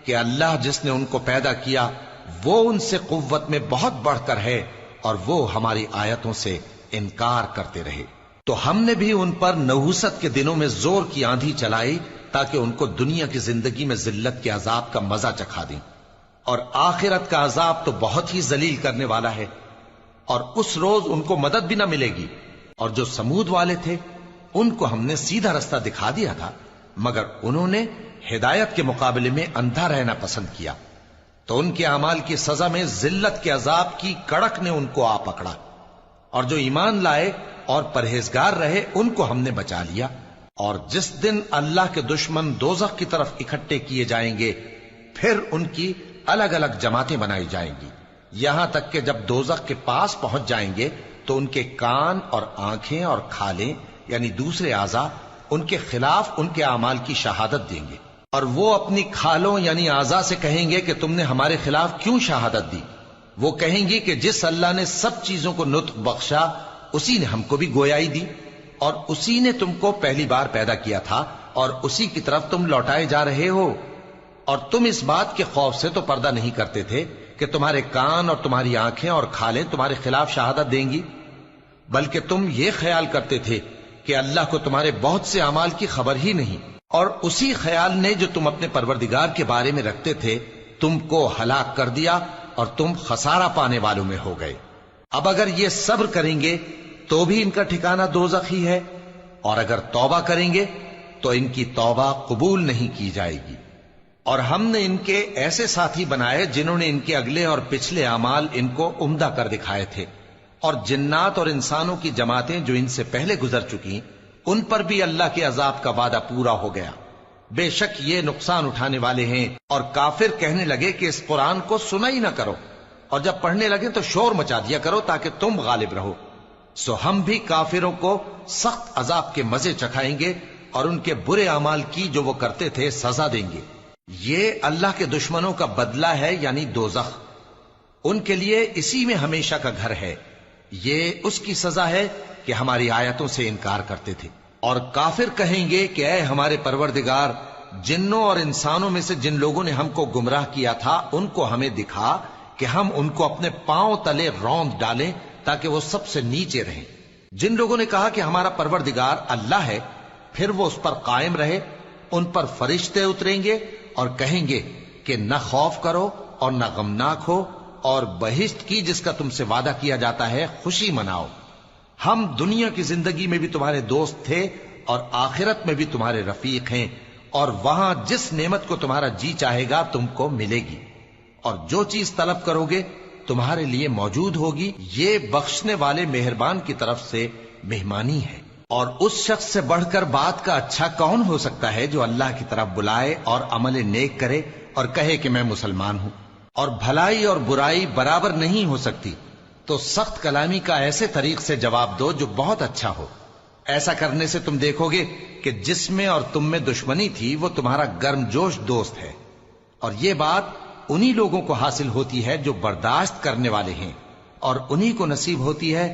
کہ اللہ جس نے ان کو پیدا کیا وہ ان سے قوت میں بہت بڑھ کر ہے اور وہ ہماری آیتوں سے انکار کرتے رہے، تو ہم نے بھی ان پر نحوست کے دنوں میں زور کی آندھی چلائی تاکہ ان کو دنیا کی زندگی میں ذلت کے عذاب کا مزہ چکھا دیں، اور آخرت کا عذاب تو بہت ہی ذلیل کرنے والا ہے، اور اس روز ان کو مدد بھی نہ ملے گی۔ اور جو سمود والے تھے ان کو ہم نے سیدھا رستہ دکھا دیا تھا، مگر انہوں نے ہدایت کے مقابلے میں اندھا رہنا پسند کیا، تو ان کے اعمال کی سزا میں ذلت کے عذاب کی کڑک نے ان کو آ پکڑا، اور جو ایمان لائے اور پرہیزگار رہے ان کو ہم نے بچا لیا۔ اور جس دن اللہ کے دشمن دوزخ کی طرف اکٹھے کیے جائیں گے پھر ان کی الگ الگ جماعتیں بنائی جائیں گی، یہاں تک کہ جب دوزخ کے پاس پہنچ جائیں گے تو ان کے کان اور آنکھیں اور کھالیں یعنی دوسرے اعضاء ان کے خلاف ان کے اعمال کی شہادت دیں گے، اور وہ اپنی کھالوں یعنی اعضاء سے کہیں گے کہ تم نے ہمارے خلاف کیوں شہادت دی؟ وہ کہیں گی کہ جس اللہ نے سب چیزوں کو نطق بخشا اسی نے ہم کو بھی گویائی دی، اور اسی نے تم کو پہلی بار پیدا کیا تھا اور اسی کی طرف تم لوٹائے جا رہے ہو، اور تم اس بات کے خوف سے تو پردہ نہیں کرتے تھے کہ تمہارے کان اور تمہاری آنکھیں اور کھالیں تمہارے خلاف شہادت دیں گی، بلکہ تم یہ خیال کرتے تھے کہ اللہ کو تمہارے بہت سے اعمال کی خبر ہی نہیں، اور اسی خیال نے جو تم اپنے پروردگار کے بارے میں رکھتے تھے تم کو ہلاک کر دیا اور تم خسارہ پانے والوں میں ہو گئے۔ اب اگر یہ صبر کریں گے تو بھی ان کا ٹھکانہ دوزخ ہی ہے، اور اگر توبہ کریں گے تو ان کی توبہ قبول نہیں کی جائے گی۔ اور ہم نے ان کے ایسے ساتھی بنائے جنہوں نے ان کے اگلے اور پچھلے اعمال ان کو عمدہ کر دکھائے تھے، اور جنات اور انسانوں کی جماعتیں جو ان سے پہلے گزر چکی ان پر بھی اللہ کے عذاب کا وعدہ پورا ہو گیا۔ بے شک یہ نقصان اٹھانے والے ہیں۔ اور کافر کہنے لگے کہ اس قرآن کو سنا ہی نہ کرو، اور جب پڑھنے لگے تو شور مچا دیا کرو تاکہ تم غالب رہو۔ سو ہم بھی کافروں کو سخت عذاب کے مزے چکھائیں گے اور ان کے برے اعمال کی جو وہ کرتے تھے سزا دیں گے۔ یہ اللہ کے دشمنوں کا بدلہ ہے یعنی دوزخ، ان کے لیے اسی میں ہمیشہ کا گھر ہے، یہ اس کی سزا ہے کہ ہماری آیتوں سے انکار کرتے تھے۔ اور کافر کہیں گے کہ اے ہمارے پروردگار، جنوں اور انسانوں میں سے جن لوگوں نے ہم کو گمراہ کیا تھا ان کو ہمیں دکھا کہ ہم ان کو اپنے پاؤں تلے روند ڈالیں تاکہ وہ سب سے نیچے رہیں۔ جن لوگوں نے کہا کہ ہمارا پروردگار اللہ ہے پھر وہ اس پر قائم رہے، ان پر فرشتے اتریں گے اور کہیں گے کہ نہ خوف کرو اور نہ غمناک ہو، اور بہشت کی جس کا تم سے وعدہ کیا جاتا ہے خوشی مناؤ۔ ہم دنیا کی زندگی میں بھی تمہارے دوست تھے اور آخرت میں بھی تمہارے رفیق ہیں، اور وہاں جس نعمت کو تمہارا جی چاہے گا تم کو ملے گی، اور جو چیز طلب کرو گے تمہارے لیے موجود ہوگی۔ یہ بخشنے والے مہربان کی طرف سے مہمانی ہے۔ اور اس شخص سے بڑھ کر بات کا اچھا کون ہو سکتا ہے جو اللہ کی طرف بلائے اور عمل نیک کرے اور کہے کہ میں مسلمان ہوں۔ اور بھلائی اور برائی برابر نہیں ہو سکتی، تو سخت کلامی کا ایسے طریق سے جواب دو جو بہت اچھا ہو۔ ایسا کرنے سے تم دیکھو گے کہ جس میں اور تم میں دشمنی تھی وہ تمہارا گرم جوش دوست ہے، اور یہ بات انہی لوگوں کو حاصل ہوتی ہے جو برداشت کرنے والے ہیں، اور انہی کو نصیب ہوتی ہے